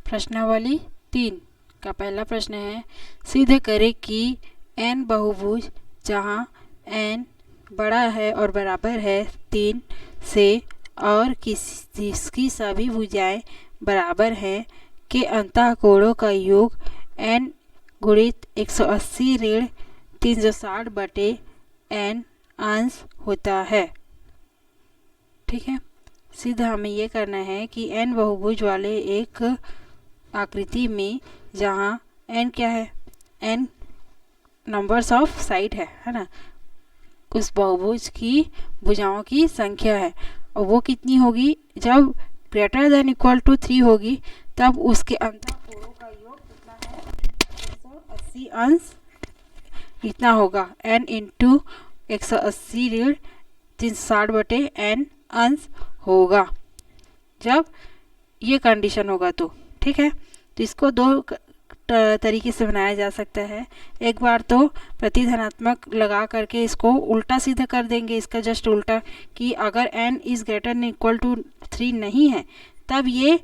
प्रश्नावली 3 का पहला प्रश्न है, सिद्ध करें कि n बहुभुज जहाँ n बड़ा है और बराबर है 3 से और जिसकी सभी भुजाएं बराबर हैं के अंतःकोणों का योग n गुणित 180 ऋण 360 बटे n अंश होता है। ठीक है, सिद्ध हमें ये करना है कि n बहुभुज वाले एक आकृति में जहाँ n क्या है, n नंबर्स ऑफ साइड है ना, उस बहुभुज की भुजाओं की संख्या है और वो कितनी होगी, जब ग्रेटर देन इक्वल टू 3 होगी तब उसके अंतःकोणों का योग कितना है, 180 अंश इतना होगा, n इंटू 180 ऋण 360 बटे n अंश होगा जब ये कंडीशन होगा तो। ठीक है, तो इसको दो तरीके से बनाया जा सकता है। एक बार तो प्रतिधनात्मक लगा करके इसको उल्टा सीधा कर देंगे, इसका जस्ट उल्टा, कि अगर n is greater than equal to 3 नहीं है तब ये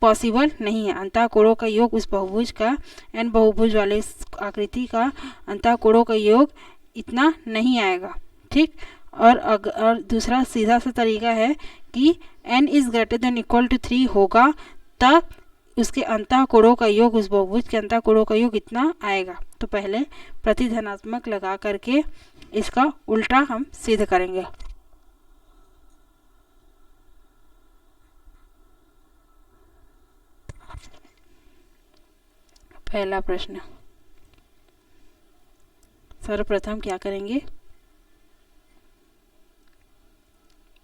पॉसिबल नहीं है। अंतःकोणों का योग उस बहुभुज का, n बहुभुज वाले आकृति का अंतःकोणों का योग इतना नहीं आएगा। ठीक, और दूसरा सीधा सा तरीका है कि n is greater than equal to 3 होगा तब उसके अंतःकोणों का योग, उस बहुभुज के अंतःकोणों का योग इतना आएगा। तो पहले प्रतिधनात्मक लगा करके इसका उल्टा हम सिद्ध करेंगे। पहला प्रश्न, सर्वप्रथम क्या करेंगे,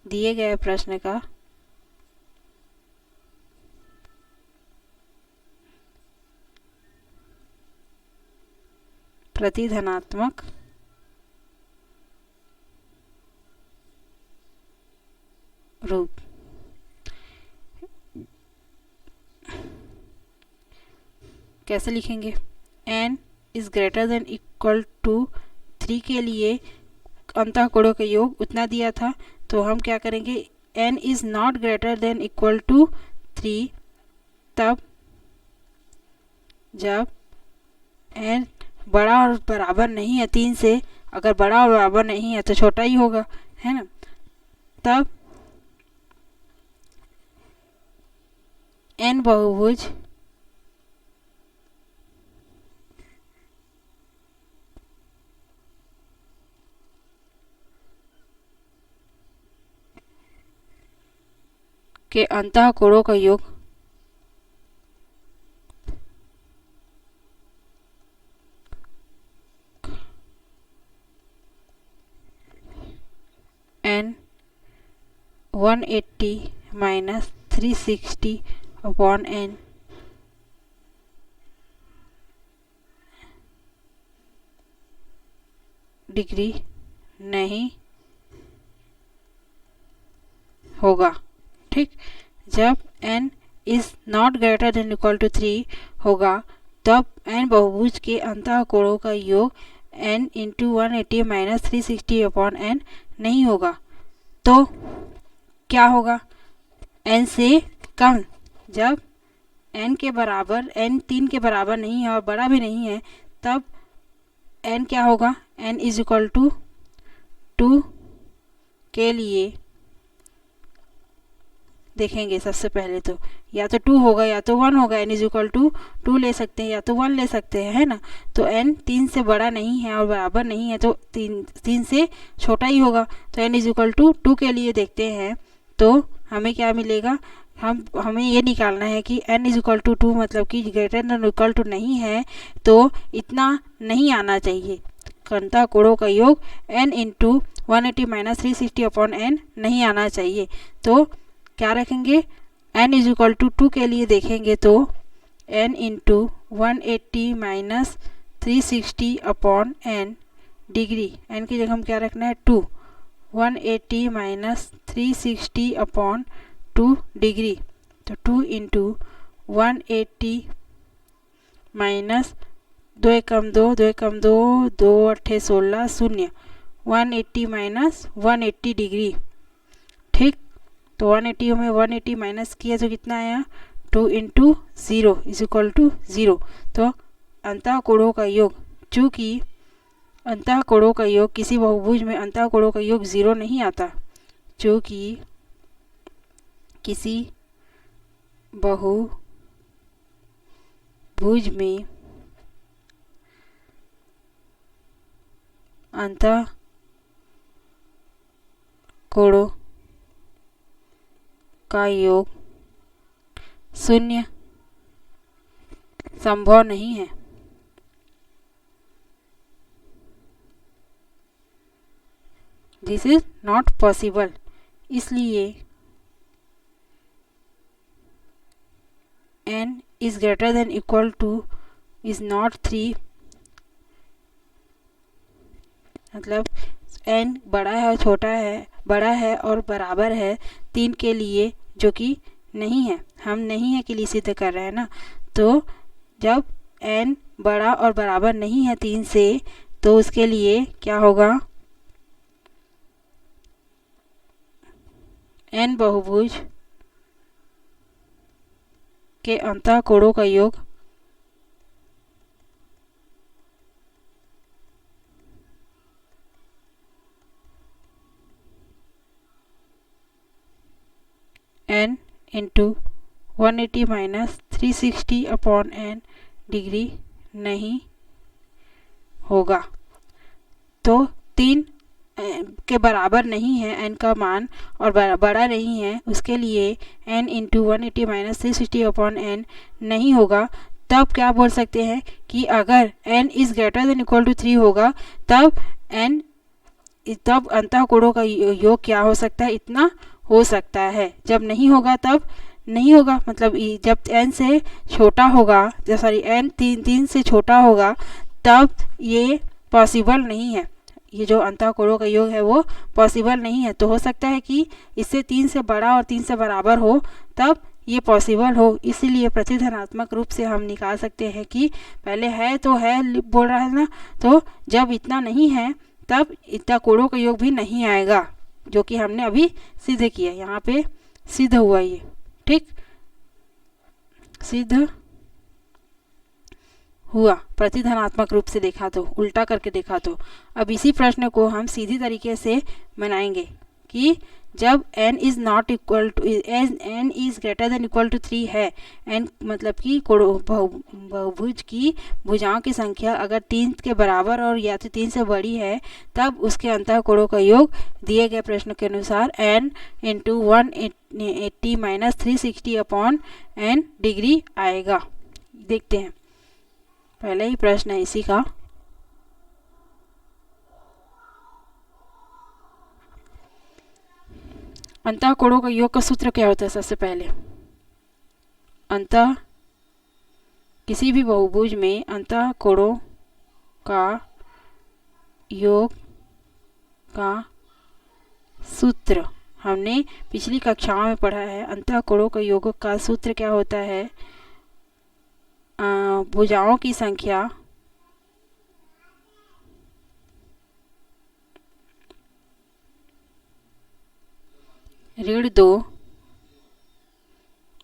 दिए गए प्रश्न का प्रतिधनात्मक रूप कैसे लिखेंगे। n is greater than equal to 3 के लिए अंतःकोणों का योग उतना दिया था, तो हम क्या करेंगे, n is not greater than equal to 3 तब जब n बड़ा और बराबर नहीं है 3 से, अगर बड़ा और बराबर नहीं है तो छोटा ही होगा, है ना, तब n बहुभुज के अंतःकोणों का योग n 180 minus 360 upon n degree नहीं होगा। ठीक, जब n is not greater than equal to 3 होगा तब n बहुभुज के अंतःकोणों का योग n into 180 minus 360 upon n नहीं होगा। तो क्या होगा, n से कम, जब n के बराबर, n 3 के बराबर नहीं है और बड़ा भी नहीं है तब n क्या होगा, n इज इक्वल टू 2 के लिए देखेंगे। सबसे पहले तो या तो 2 होगा या तो 1 होगा, n इज इक्वल टू 2 ले सकते हैं या तो 1 ले सकते हैं, है ना। तो n 3 से बड़ा नहीं है और बराबर नहीं है तो 3 से छोटा ही होगा, तो n इज इक्वल टू 2 के लिए देखते हैं तो हमें क्या मिलेगा, हमें ये निकालना है कि n इज इक्वल टू 2 मतलब कि ग्रेटर देन इक्वल टू नहीं है तो इतना नहीं आना चाहिए, अंतःकोणों का योग n into 180 minus 360 upon n नहीं आना चाहिए। तो क्या रखेंगे, n इज इक्वल टू 2 के लिए देखेंगे तो n into 180 minus 360 upon n degree, n की जगह हम क्या रखना है 2, 180 माइनस 360 अपॉन 2 डिग्री, तो 2 इंटू 180 माइनस 2 एकम 2, 2 एकम 2, 2 अट्ठे 16 शून्य, 180 माइनस 180 डिग्री। ठीक, तो 180 में 180 माइनस किया तो कितना आया 2 इंटू 0 इज इक्वल टू 0। तो अंतःकोणों का योग, चूँकि अंतःकोणों का योग किसी बहुभुज में अंतःकोणों का योग 0 नहीं आता, चूँकि किसी बहुभुज में अंतःकोणों का योग 0 संभव नहीं है। This is not possible. इसलिए n is greater than equal two is not 3, मतलब n बड़ा है, छोटा है, बड़ा है और बराबर है 3 के लिए, जो कि नहीं है। हम नहीं है के लिए सिद्ध कर रहे हैं ना। तो जब n बड़ा और बराबर नहीं है 3 से, तो उसके लिए क्या होगा, n बहुभुज के अंतःकोणों का योग n into 180 minus 360 upon n degree नहीं होगा। तो 3 के बराबर नहीं है n का मान और बड़ा नहीं है, उसके लिए n into 180 minus 360 upon n नहीं होगा। तब क्या बोल सकते हैं कि अगर n is greater than equal to 3 होगा, तब अंतःकोणों का योग क्या हो सकता है, इतना हो सकता है। जब नहीं होगा तब नहीं होगा, मतलब जब n से छोटा होगा, जब सॉरी n 3 से छोटा होगा, तब ये पॉसिबल नहीं है। ये जो अंतःकोणों का योग है वो पॉसिबल नहीं है। तो हो सकता है कि इससे 3 से बड़ा और 3 से बराबर हो, तब ये पॉसिबल हो। इसीलिए प्रतिधनात्मक रूप से हम निकाल सकते हैं कि पहले है तो है बोल रहा है ना, तो जब इतना नहीं है तब इतना कोणों का योग भी नहीं आएगा, जो कि हमने अभी सिद्ध किया। यहाँ पे सिद्ध हुआ ये, ठीक, सिद्ध हुआ प्रतिधनात्मक रूप से देखा तो, उल्टा करके देखा तो। अब इसी प्रश्न को हम सीधी तरीके से बनाएंगे कि जब n is not equal to n is greater than equal to 3 है, n मतलब कि बहुभुज की भुजाओं की संख्या अगर 3 के बराबर और या तो 3 से बड़ी है, तब उसके अंतःकोणों का योग दिए गए प्रश्न के अनुसार n into 180 minus 360 upon n degree आएगा। देखते हैं, पहले ही प्रश्न है इसी का। अंतःकोणों का योग का सूत्र क्या होता है? सबसे पहले किसी भी बहुभुज में अंतःकोणों का योग का सूत्र हमने पिछली कक्षाओं में पढ़ा है। अंतःकोणों का योग का सूत्र क्या होता है? भुजाओं की संख्या ऋण 2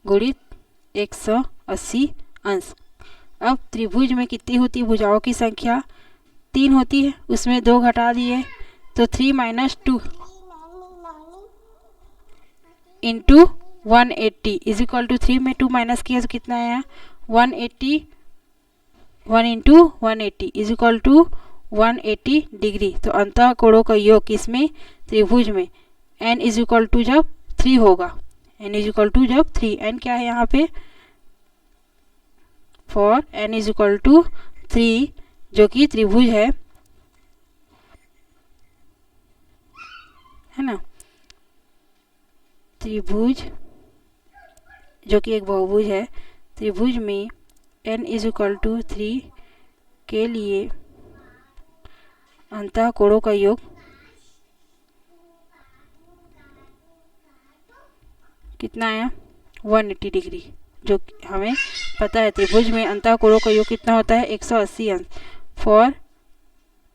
गुणित 180 अंश। अब त्रिभुज में कितनी होती है भुजाओं की संख्या? 3 होती है, उसमें 2 घटा दिए तो 3 minus 2 into 180 is equal to 3 में 2 माइनस किया तो कितना आया? 180, 1 into 180 is equal to 180 degree. तो अंतःकोणों का योग किसमें? त्रिभुज में। n इज इक्वल टू जब 3 होगा, n इज इक्वल टू जब 3, n क्या है यहाँ पे? For n is equal to 3, जो कि त्रिभुज है ना, त्रिभुज जो कि एक बहुभुज है। त्रिभुज में n इज इक्वल टू 3 के लिए अंतःकोणों का योग कितना आया? 180 डिग्री, जो हमें पता है त्रिभुज में अंतःकोणों का योग कितना होता है? 180 अंश। For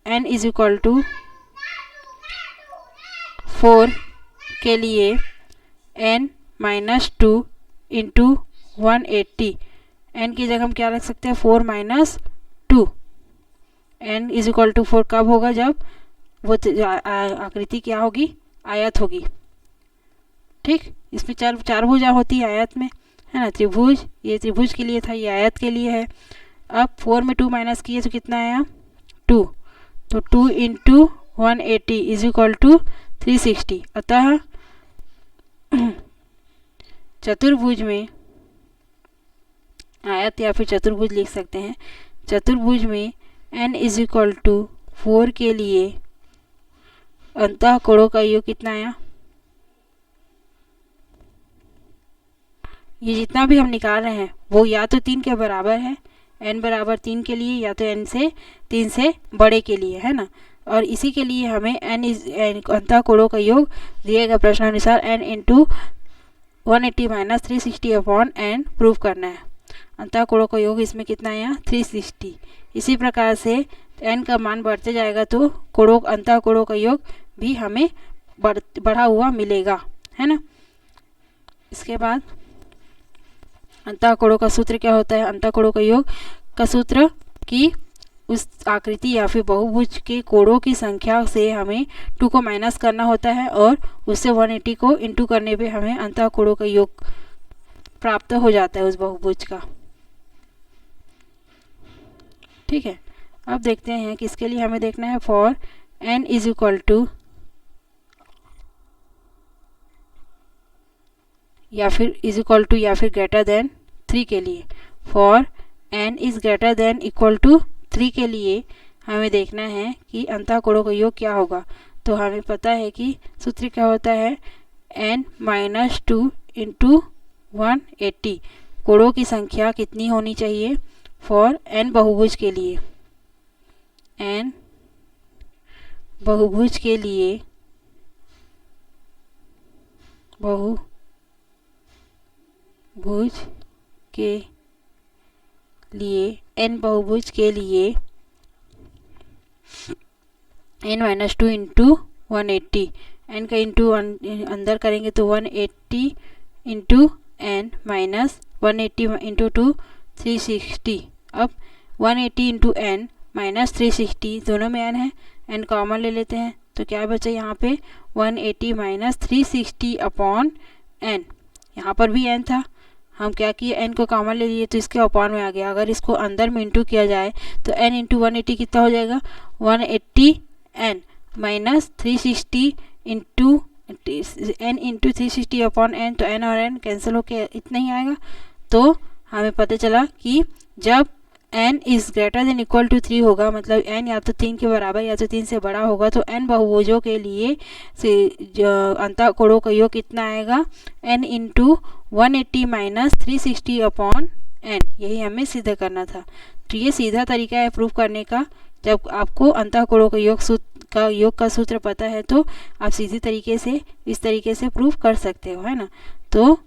n is equal to 4 के लिए n माइनस 2 इंटू 180, n की जगह हम क्या रख सकते हैं 4 minus 2, n is equal to 4 कब होगा, जब वो आकृति क्या होगी, आयत होगी। ठीक, इसमें चार भुजा होती है आयत में, है ना, त्रिभुज, ये त्रिभुज के लिए था, ये आयत के लिए है। अब 4 में 2 माइनस किए तो कितना आया 2, तो 2 इंटू 180 इज इक्वल टू 360। अतः चतुर्भुज में, आयत या फिर चतुर्भुज लिख सकते हैं, चतुर्भुज में n इज इक्वल टू 4 के लिए अंतः कोणों का योग कितना आया, ये जितना भी हम निकाल रहे हैं वो या तो 3 के बराबर है, n बराबर 3 के लिए, या तो n से 3 से बड़े के लिए, है ना। और इसी के लिए हमें अंतः कोणों का योग दिए गए प्रश्नानुसार n into 180 minus 360 upon n prove करना है। अंतः कोणों का योग इसमें कितना आया 360। इसी प्रकार से n का मान बढ़ते जाएगा तो अंतः कोणों का योग भी हमें बढ़ा हुआ मिलेगा, है ना। इसके बाद अंतः कोणों का सूत्र क्या होता है, अंतः कोणों का योग का सूत्र कि उस आकृति या फिर बहुभुज के कोणों की संख्या से हमें 2 को माइनस करना होता है और उससे 180 को इंटू करने पे हमें अंतः कोणों का योग प्राप्त हो जाता है उस बहुभुज का। ठीक है, अब देखते हैं कि इसके लिए हमें देखना है for n is equal to या फिर ग्रेटर देन 3 के लिए, for n is greater than equal to 3 के लिए हमें देखना है कि अंतः कोणों का योग क्या होगा। तो हमें पता है कि सूत्र क्या होता है n माइनस 2 इंटू 180, कोणों की संख्या कितनी होनी चाहिए फॉर n बहुभुज के लिए, n बहुभुज के लिए, n बहुभुज के लिए n माइनस 2 इंटू 180, n का इंटू अंदर करेंगे तो 180 इंटू n माइनस 180 इंटू 2 360। अब 180 इंटू n माइनस 360 दोनों में n है, n कॉमन ले लेते हैं तो क्या बचा यहाँ पे 180 माइनस 360 अपॉन n, यहाँ पर भी n था, हम क्या किए n को कॉमन ले लिए तो इसके अपॉन में आ गया। अगर इसको अंदर में इंटू किया जाए तो n इंटू 180 कितना हो जाएगा 180 n minus 360 into n into 360 upon n, तो n और n कैंसिल होके इतना ही आएगा। तो हमें पता चला कि जब n is greater than equal to 3 होगा, मतलब n या तो 3 के बराबर या तो 3 से बड़ा होगा, तो n बहुभुजों के लिए अंतः कोणों का योग कितना आएगा n into 180 minus 360 upon n, यही हमें सिद्ध करना था। तो ये सीधा तरीका है प्रूफ करने का। जब आपको अंतः कोणों का योग का सूत्र पता है तो आप सीधी तरीके से इस तरीके से प्रूफ कर सकते हो, है ना। तो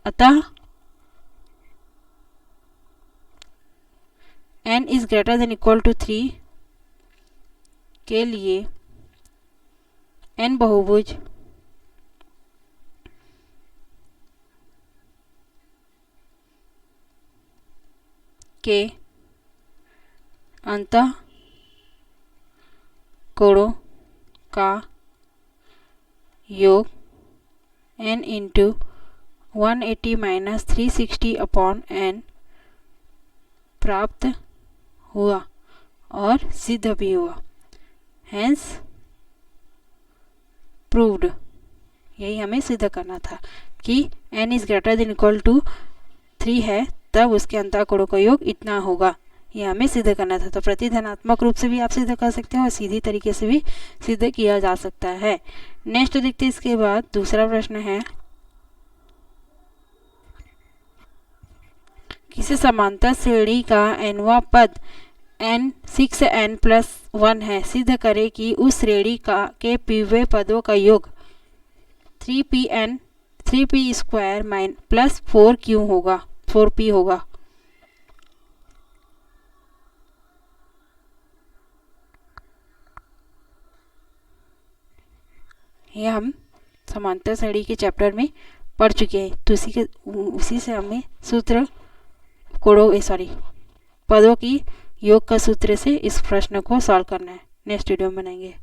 अतः n is greater than equal to 3 के लिए n बहुभुज के अंतः कोणों का योग n into 180 minus 360 upon n प्राप्त हुआ और सिद्ध भी हुआ, हैंस प्रूव्ड। यही हमें सिद्ध करना था कि n is greater than equal to 3 है तब उसके अंतः कोणों का योग इतना होगा, ये हमें सिद्ध करना था। तो प्रतिधनात्मक रूप से भी आप सिद्ध कर सकते हो और सीधी तरीके से भी सिद्ध किया जा सकता है। नेक्स्ट देखते हैं, इसके बाद दूसरा प्रश्न है, किसी समांतर श्रेणी का nवां पद n 6n+1 है, सिद्ध करें कि उस श्रेणी के pवें पदों का योग 3p स्क्वायर प्लस 4q होगा, 4p होगा। यह हम समांतर श्रेणी के चैप्टर में पढ़ चुके हैं, तो उसी से हमें पदों की योग का सूत्र से इस प्रश्न को सॉल्व करना है। नेक्स्ट वीडियो में बनाएंगे।